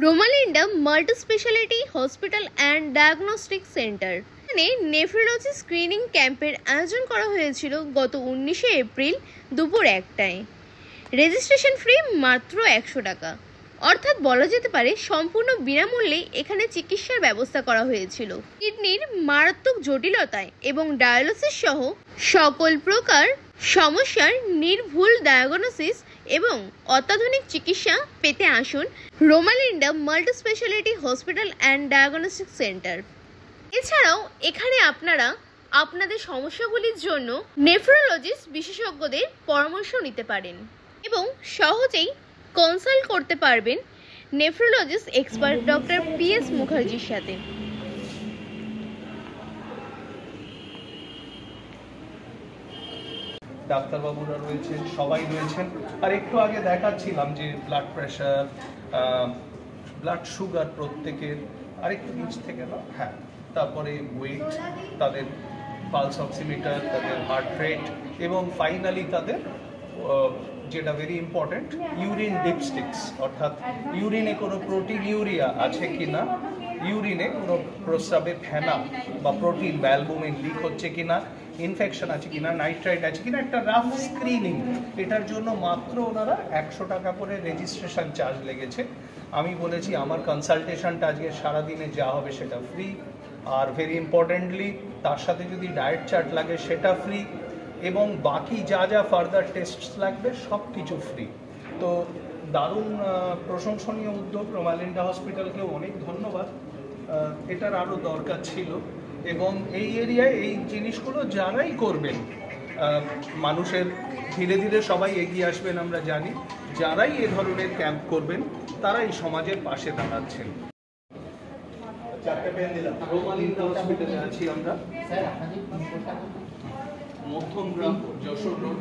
রোমালিন্ডা multi speciality hospital and diagnostic centre এখানে nephrology screening ক্যাম্পের আয়োজন করা হয়েছিল গত 19শে এপ্রিল দুপুর 1টায়। রেজিস্ট্রেশন ফি মাত্র 100 টাকা, অর্থাৎ বলা যেতে পারে সম্পূর্ণ বিনামূল্যে এখানে চিকিৎসার ব্যবস্থা করা হয়েছিল। কিডনির মারাত্মক জটিলতায় এবং ডায়ালিসিস সহ সকল প্রকার সমস্যার নির্ভুল ডায়াগনোসিস এবং অত্যাধুনিক চিকিৎসা পেতে আসুন Romalinda multi speciality hospital and diagnostic centre. এছাড়াও এখানে আপনারা আপনাদের সমস্যাগুলির জন্য নেফ্রোলজিস্ট বিশেষজ্ঞদের পরামর্শ নিতে পারেন এবং সহজেই কনসাল্ট করতে পারবেন নেফ্রোলজিস্ট এক্সপার্ট ডক্টর PS মুখার্জির সাথে। ডাক্তারবাবুরা রয়েছেন, সবাই রয়েছেন। আর একটু আগে দেখাচ্ছিলাম যে ব্লাড প্রেশার, ব্লাড সুগার প্রত্যেকের আরেকটু নিচ থেকে না, হ্যাঁ, তারপরে ওয়েট, তাদের পালস অক্সিমিটার, তাদের হার্ট রেট এবং ফাইনালি তাদের যেটা ভেরি ইম্পর্টেন্ট ইউরিন ডিপস্টিক্স, অর্থাৎ ইউরিনে কোনো প্রোটিন ইউরিয়া আছে কিনা, ইউরিনে কোনো প্রস্রাবের ফেনা বা প্রোটিন বা অ্যালবুমিন লিক হচ্ছে কিনা, ইনফেকশন আছে কিনা, নাইট্রাইট আছে কিনা, একটা রাফ স্ক্রিনিং। এটার জন্য মাত্র ওনারা 100 টাকা করে রেজিস্ট্রেশন চার্জ লেগেছে। আমি বলেছি আমার কনসালটেশনটা আজকে সারাদিনে যা হবে সেটা ফ্রি, আর ভেরি ইম্পর্টেন্টলি তার সাথে যদি ডায়েট চার্ট লাগে সেটা ফ্রি, এবং বাকি যা যা ফার্দার টেস্ট লাগবে সব কিছু ফ্রি। তো দারুণ প্রশংসনীয় উদ্যোগ, রোমালিন্ডা হসপিটালকেও অনেক ধন্যবাদ। এটার আরও দরকার ছিল, এবং এই এরিয়ায় এই জিনিসগুলো যারাই করবেন, মানুষের ধীরে ধীরে সবাই এগিয়ে আসবেন আমরা জানি, যারাই এ ধরনের ক্যাম্প করবেন তারাই সমাজের পাশে দাঁড়াচ্ছেন। রোমালিন্ডা হসপিটালে আছি আমরা, মধ্যমগ্রাম, যশোর রোড।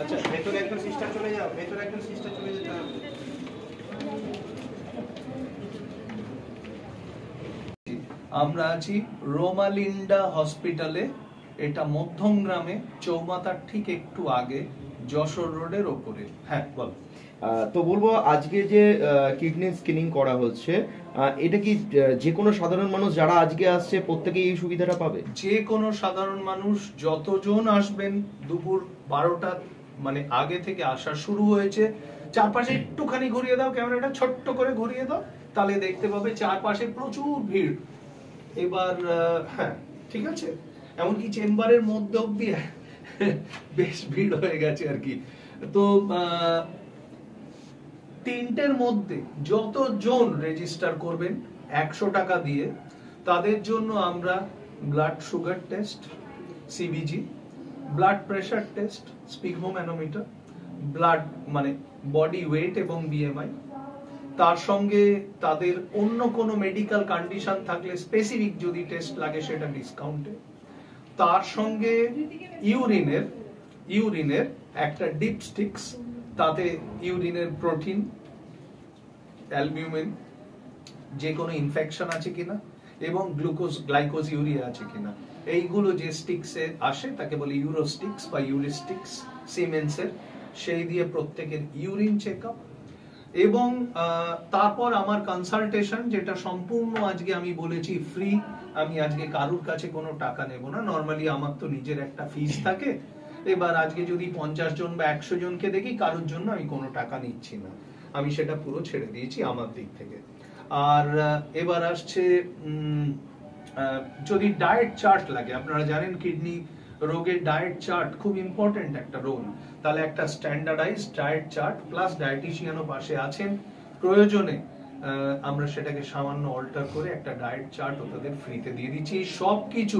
আচ্ছা, ভেতরে একজন সিস্টার চলে যাও, ভেতরে একজন সিস্টার চলে যেতে হবে। আমরা আছি রোমালিন্ডা হসপিটালে, এটা মধ্যমগ্রামে, চৌমাথার ঠিক একটু আগে, যশোর রোডের ওপরে। হ্যাঁ বল। তো বলবো আজকে যে কিডনি স্ক্রিনিং করা হচ্ছে, এটা কি যে কোনো সাধারণ মানুষ যারা আজকে আসছে প্রত্যেকেই এই সুবিধাটা পাবে? যে কোনো সাধারণ মানুষ, যতজন আসবেন, দুপুর 12টা মানে আগে থেকে আসা শুরু হয়েছে। চারপাশে একটুখানি ঘুরিয়ে দাও ক্যামেরাটা, ছোট্ট করে ঘুরিয়ে দাও, তাহলে দেখতে পাবে চারপাশে প্রচুর ভিড়। এবার হ্যাঁ ঠিক আছে, এমনকি চেম্বারের মধ্যে অব্দি বেশ ভিড় হয়ে গেছে আর কি। তো 3টের মধ্যে যতজন রেজিস্টার করবেন 100 টাকা দিয়ে, তাদের জন্য আমরা blood sugar test, CBG, blood pressure test, sphygmomanometer, blood মানে বডি ওয়েট এবং BMI, তার সঙ্গে তাদের অন্য কোনো মেডিকেল কন্ডিশন থাকলে স্পেসিফিক যদি টেস্ট লাগে সেটা ডিসকাউন্টে, তার সঙ্গে ইউরিনের একটা ডিপস্টিক্স, তাতে ইউরিনের প্রোটিন, অ্যালবিউমিন, যে কোনো ইনফেকশন আছে কিনা এবং গ্লাইকোজ ইউরিয়া আছে কিনা, এইগুলো যে স্টিক্সে আসে তাকে বলে ইউরোস্টিক্স বা ইউরিস্টিক্স সিমেন্সের, সেই দিয়ে প্রত্যেকের ইউরিন চেকআপ। এবং তারপর আমার কনসালটেশন, যেটা সম্পূর্ণ আজকে আমি বলেছি ফ্রি। আমি আজকে কারুর কাছে কোনো টাকা নেব না, নর্মালি আমার তো নিজের একটা ফিস থাকে। এবার আজকে যদি 50 জন বা 100 জনকে দেখি, কারোর জন্য আমি কোনো টাকা নিচ্ছি না, আমি সেটা পুরো ছেড়ে দিয়েছি আমার দিক থেকে। আর এবার আসছে যদি ডায়েট চার্ট লাগে, আপনারা জানেন কিডনি রোগের ডায়েট চার্ট খুব ইম্পর্টেন্ট একটা রোল, তাহলে একটা স্ট্যান্ডার্ডাইজড ডায়েট চার্ট প্লাস ডায়েটিশিয়ানও পাশে আছেন, প্রয়োজনে আমরা সেটাকে সামান্য অল্টার করে একটা ডায়েট চার্ট তাদের ফ্রিতে দিয়ে দিচ্ছি। সব কিছু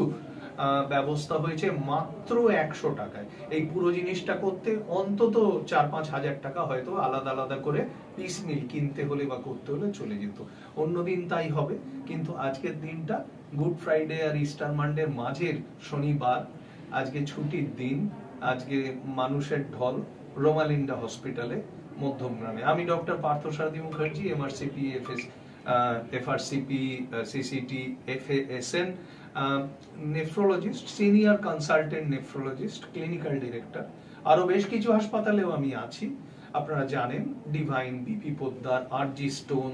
ব্যবস্থা হয়েছে মাত্র 100 টাকায়। এই পুরো জিনিসটা করতে অন্তত 4-5 হাজার টাকা হয়তো আলাদা আলাদা করে পিস মিল কিনতে হলে বা করতে হলে চলে যেত, অন্যদিন তাই হবে। কিন্তু আজকের দিনটা গুড ফ্রাইডে আর ইস্টার মানডের মাঝের শনিবার, আজকে ছুটির দিন, আজকে মানুষের ঢল রোমালিন্ডা হসপিটালে মধ্যমগ্রামে। আমি doctor Parthasarathi Mukherjee, MRCP, FRCP, CCT, FASN, nephrologist, senior consultant nephrologist, clinical director. আরো বেশ কিছু হাসপাতালেও আমি আছি, আপনারা জানেন, Divine, BP Poddar, RG Stone,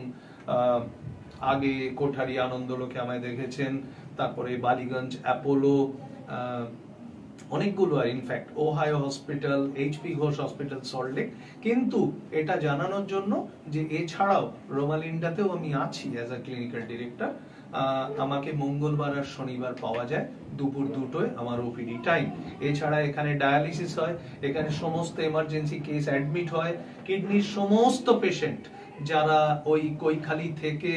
আগে কোঠারি আনন্দলোকে আমায় দেখেছেন, তারপরে বালিগঞ্জ অ্যাপোলো, অনেকগুলো, আর in fact Ohio hospital, HP Ghosh hospital, Salt Lake. কিন্তু এটা জানানোর জন্য যে এছাড়াও রোমালিন্ডাতেও আমি আছি অ্যাজ আ ক্লিনিক্যাল ডিরেক্টর। আমাকে মঙ্গলবার আর শনিবার পাওয়া যায় দুপুর 2টোয়, আমার ওপিডি টাইম। এছাড়া এখানে ডায়ালিসিস হয়, এখানে সমস্ত এমার্জেন্সি কেস অ্যাডমিট হয়, কিডনির সমস্ত পেশেন্ট যারা ওই কৈখালি থেকে,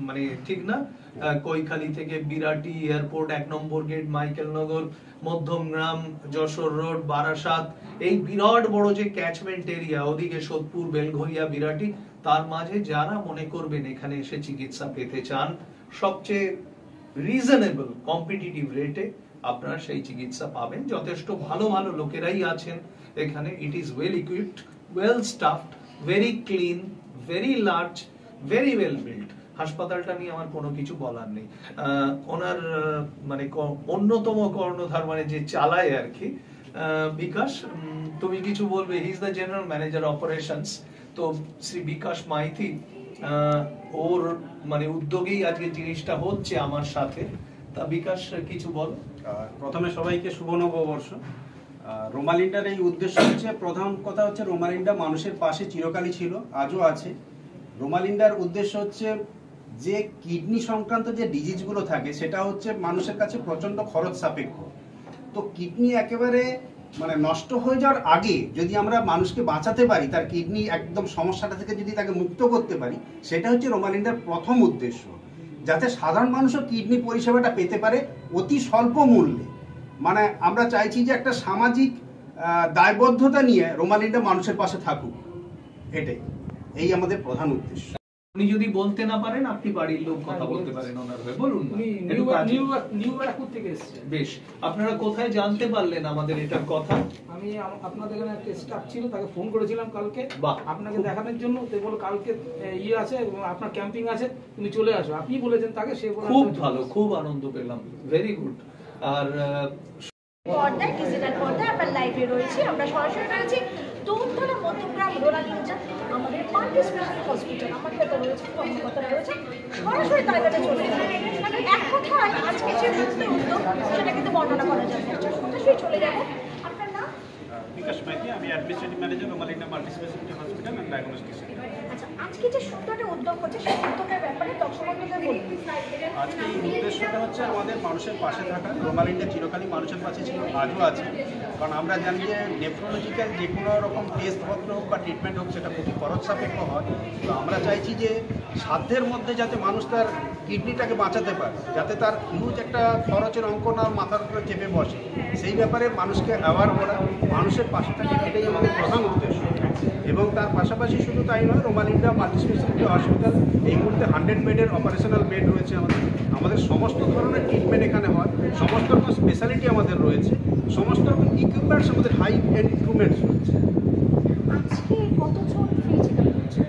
মানে ঠিক না, কৈখালি থেকে বিরাটি এয়ারপোর্ট, 1 নম্বর গেট, মাইকেলনগর, মধ্যমগ্রাম, যশোর রোড, বারাসাত, এই বিরাট বড় যে ক্যাচমেন্ট এরিয়া, ওদিকে সোদপুর, বেলঘরিয়া, বিরাটি, তার মাঝে যারা মনে করবেন এখানে এসে চিকিৎসা পেতে চান সবচেয়ে রিজনেবল কম্পিটিটিভ রেটে, আপনারা সেই চিকিৎসা পাবেন। যথেষ্ট ভালো ভালো লোকেরাই আছেন এখানে। It is well equipped, well staffed, very clean, very large, very well build. হাসপাতালটা নিয়ে আমার কোনো কিছু বলার নেই। ওনার মানে অন্যতম কর্ণধার, মানে যে চালায় আর কি, বিকাশ, তুমি কিছু বলবে? He is the general manager operations. তো শ্রী বিকাশ মাইতি, ওর মানে উদ্যোগেই আজকে জিনিসটা হচ্ছে আমার সাথে। তা বিকাশ কিছু বল। প্রথমে সবাইকে শুভ নববর্ষ। রোমালিন্ডার এই উদ্দেশ্য হচ্ছে, প্রধান কথা হচ্ছে রোমালিন্ডা মানুষের পাশে চিরকালই ছিল, আজও আছে। রোমালিন্ডার উদ্দেশ্য হচ্ছে যে কিডনি সংক্রান্ত যে ডিজিজগুলো থাকে সেটা হচ্ছে মানুষের কাছে প্রচন্ড খরচ সাপেক্ষ। তো কিডনি একেবারে মানে নষ্ট হয়ে যাওয়ার আগে যদি আমরা মানুষকে বাঁচাতে পারি, তার কিডনি একদম সমস্যাটা থেকে যদি তাকে মুক্ত করতে পারি, সেটা হচ্ছে রোমালিন্ডার প্রথম উদ্দেশ্য, যাতে সাধারণ মানুষও কিডনি পরিষেবাটা পেতে পারে অতি স্বল্প মূল্যে। মানে আমরা চাইছি যে একটা সামাজিক দায়বদ্ধতা নিয়ে রোমালিন্ডা মানুষের পাশে থাকুক, এই আমাদের প্রধান উদ্দেশ্য। উনি যদি বলতে না পারেন, আপনি বাড়ির লোক কথা বলতে পারেন ওনার হয়ে, বলুন। নিউ ব্যারাকপুর থেকে এসেছে। বেশ, আপনারা কোথায় জানতে পারলেন আমাদের এটার কথা? আমি আপনাদের এখানে একটা স্টাফ ছিল, তাকে ফোন করেছিলাম কালকে আপনাকে দেখানোর জন্য। তো বলো কালকে ইয়ে আছে, আপনার ক্যাম্পিং আছে, তুমি চলে আসো। আপনি বলেছেন তাকে, সে খুব ভালো, খুব আনন্দ পেলাম, ভেরি গুড। আর পর্দায়, ডিজিটাল পর্দায় আমরা লাইভে রয়েছি, আমরা সরাসরি রয়েছি দৌলতলা মধ্যমগ্রাম রোলালিঞ্জা, আমাদের মাল্টি স্পেশাল হসপিটাল। আমার ভেতরে রয়েছে, কর্মকর্তারা রয়েছে, সরাসরি তার কাছে চলে যাবে। মানে এক কথায় আজকে যে উদ্যোগ সেটা কিন্তু বর্ণনা করা যাবে। সরাসরি চলে যাবো। আপনার নাম? বিকাশ মাইতি, আমি administrative manager Romalinda multi speciality hospital and diagnostic centre. আচ্ছা, আজকে যে সুন্দর একটা উদ্যোগ হচ্ছে সেই উদ্যোগের ব্যাপারে দর্শকদের বলুন। আজকে এই উদ্দেশ্যটা হচ্ছে আমাদের মানুষের পাশে থাকা। রোমালিন্ডা চিরকালই মানুষের পাশে ছিল, আজও আছে। কারণ আমরা জানি যে নেফ্রোলজিক্যাল যে কোনো রকম টেস্টপত্র হোক বা ট্রিটমেন্ট হোক, সেটা খুবই খরচ সাপেক্ষ হয়। তো আমরা চাইছি যে সাধ্যের মধ্যে যাতে মানুষ তার কিডনিটাকে বাঁচাতে পারে, যাতে তার হিউজ একটা খরচের অঙ্ক না মাথার উপরে চেপে বসে, সেই ব্যাপারে মানুষকে অ্যাওয়ার করা, মানুষের পাশে থাকা, এটাই আমাদের প্রধান উদ্দেশ্য। এবং তার পাশাপাশি শুধু তাই নয়, রোমালিন্ডা মাল্টি স্পেশালিটি হসপিটাল এই মুহূর্তে 100 বেডের অপারেশনাল বেড রয়েছে আমাদের সমস্ত ধরনের ট্রিটমেন্ট এখানে হয়, সমস্ত রকম স্পেশালিটি আমাদের রয়েছে, সমস্ত রকম ইকুইপমেন্টস আমাদের হাই এন্ড ইকুইপমেন্টস রয়েছে। আজকে কতজন ফ্রি চেকআপ হচ্ছে?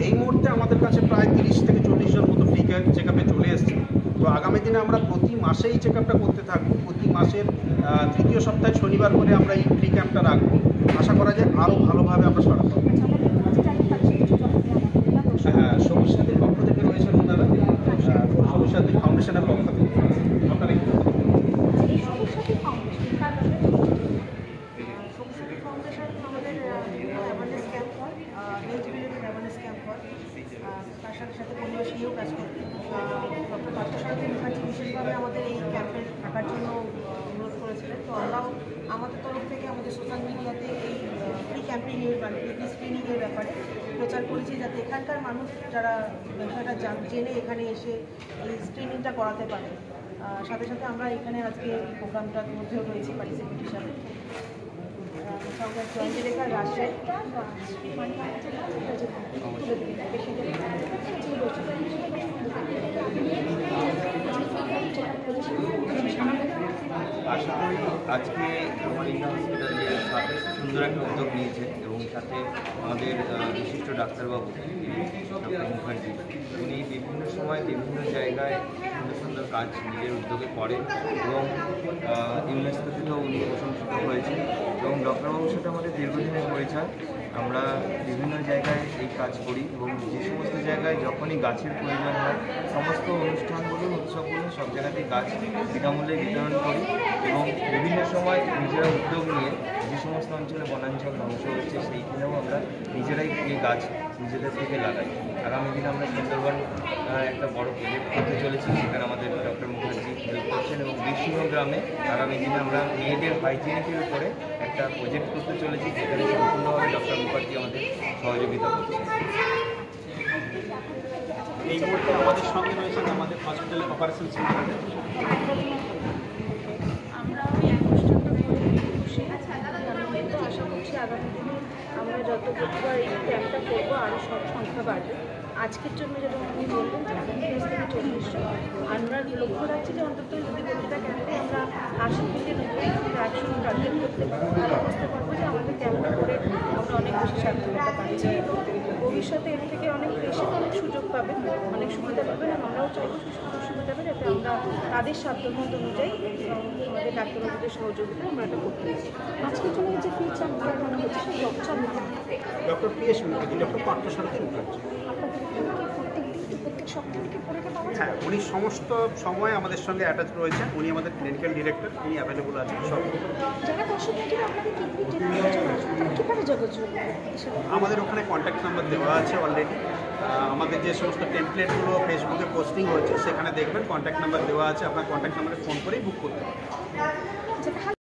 এই মুহূর্তে আমাদের কাছে প্রায় 30 থেকে 40 জন মতো ফ্রি চেকআপে চলে এসেছে। তো আগামী দিনে আমরা প্রতি মাসে এই চেকআপটা করতে থাকবো। প্রতি মাসের তৃতীয় সপ্তাহে শনিবার করে আমরা এই ফ্রি ক্যাম্পটা রাখবো। আশা করা যায় আরও ভালোভাবে আমরা সাড়া পাবো। হ্যাঁ, সবুজ সাথীর পক্ষ থেকে রয়েছেন ওনারা, সবুজ সাথী ফাউন্ডেশনের পক্ষ থেকে। আপনারা কি এই সবুজ সাথী ফাউন্ডেশন, তার সবুজ সাথী ফাউন্ডেশন আমাদের অ্যাওয়ারনেস ক্যাম্প হয়, হেলথ রিলেটেড অ্যাওয়ারনেস ক্যাম্প হয়। তার সাথে সাথে পরিবেশ নিয়েও কাজ করে। ডক্টর পার্থসারথী মুখার্জি বিশেষভাবে আমাদের এই ক্যাম্পে থাকার জন্য অনুরোধ করেছিলেন। তো আমরাও আমাদের তরফ থেকে আমাদের সোশ্যাল মিডিয়াতে এই ফ্রি ক্যাম্পেইনের বা কিডনি স্ক্রিনিংয়ের ব্যাপারে প্রচার করেছি, যাতে এখানকার মানুষ যারা বিষয়টা জেনে এখানে এসে এই স্ক্রিনিংটা করাতে পারে। সাথে সাথে আমরা এখানে আজকে এই প্রোগ্রামটার মধ্যেও রয়েছি পার্টিসিপেন্ট হিসাবে। সঙ্গে জয়েন্ট ডিরেক্টর রাজশাহী আশা করি আজকে রোমালিন্ডা হসপিটাল যে সাথে সুন্দর একটা উদ্যোগ নিয়েছে এবং সাথে আমাদের বিশিষ্ট ডাক্তারবাবু ডক্টর মুখার্জি, উনি বিভিন্ন সময় বিভিন্ন জায়গায় সুন্দর সুন্দর কাজ নিজের উদ্যোগে করেন এবং ইউনেস্কো থেকেও উনি প্রশংসিত হয়েছেন এবং ডক্টরবাবুর সাথে আমাদের দীর্ঘদিনের পরিচয়। আমরা বিভিন্ন জায়গায় এই কাজ করি এবং যে সমস্ত জায়গায় যখনই গাছের প্রয়োজন হয় সমস্ত অনুষ্ঠান বলুন উৎসব বলুন সব জায়গাতেই গাছ বিনামূল্যে বিতরণ করি এবং বিভিন্ন সময় নিজেরা উদ্যোগ নিয়ে যে সমস্ত অঞ্চলে বনাঞ্চল ধ্বংস হচ্ছে সেইখানেও আমরা নিজেরাই এই গাছ নিজেদের থেকে লাগাই। আগামী দিনে আমরা সুন্দরবন একটা বড় প্রজেক্ট করতে চলেছি, সেখানে আমাদের ডক্টর মুখার্জি হেল্প করছেন এবং বীরসিংহ গ্রামে আগামী দিনে আমরা মেয়েদের হাইজিনিকের উপরে একটা প্রজেক্ট করতে চলেছি, সেখানে সম্পূর্ণভাবে ডক্টর মুখার্জি আমাদের সহযোগিতা করছেন। এই মুহূর্তে আমাদের সঙ্গে রয়েছেন আমাদের হসপিটালের অপারেশন সেন্টারে। আমরা ওই অনুষ্ঠানটা করে খুশি আনন্দিত। আশা করছি আগামী দিনে আমরা যত প্রতিবার এই ক্যাম্পটা করবো আরও সব সংখ্যা বাড়বে। আজকের জন্য যেটা উনি বললেন 30-40 আমরা লক্ষ্য রাখছি যে অন্তত যদি প্রতিটা ক্যাম্পে আমরা 80 থেকে 90 100 টার্গেট করতে পারবো, তাহলে বুঝতে পারবো যে আমাদের ক্যাম্পটা করে আমরা অনেক বেশি সার্থকতা পাচ্ছি এবং ভবিষ্যতে এর থেকে অনেক বেশি অনেক সুযোগ পাবেন, অনেক সুবিধা পাবেন। আর আমরাও চাইবো সুযোগ সুবিধা পাবে যাতে আমরা তাদের সাধ্যমত অনুযায়ী আমাদের ডাক্তারবাবুদের সহযোগিতা আমরা এটা করতে পারি। আজকের জন্য যে ফিচার দেখানো হচ্ছে সেই doctor doctor PS Mukherjee, doctor Parthasarathi Mukherjee. প্রত্যেক সপ্তাহে কি পরীক্ষা পাওয়া যায়? হ্যাঁ, উনি সমস্ত সময় আমাদের সঙ্গে অ্যাটাচ রয়েছেন। উনি আমাদের ক্লিনিক্যাল ডিরেক্টর, উনি অ্যাভেলেবল আছেন সব। যারা দর্শক বন্ধুরা আপনাদের কিডনি ট্রিটমেন্টের জন্য আসবে তারা কীভাবে যোগাযোগ করবে? আমাদের ওখানে কন্ট্যাক্ট নাম্বার দেওয়া আছে অলরেডি। আমাদের যে সমস্ত টেমপ্লেটগুলো ফেসবুকে পোস্টিং হচ্ছে সেখানে দেখবেন কন্ট্যাক্ট নাম্বার দেওয়া আছে, আপনার কন্ট্যাক্ট নাম্বারে ফোন করেই বুক করতে পারেন।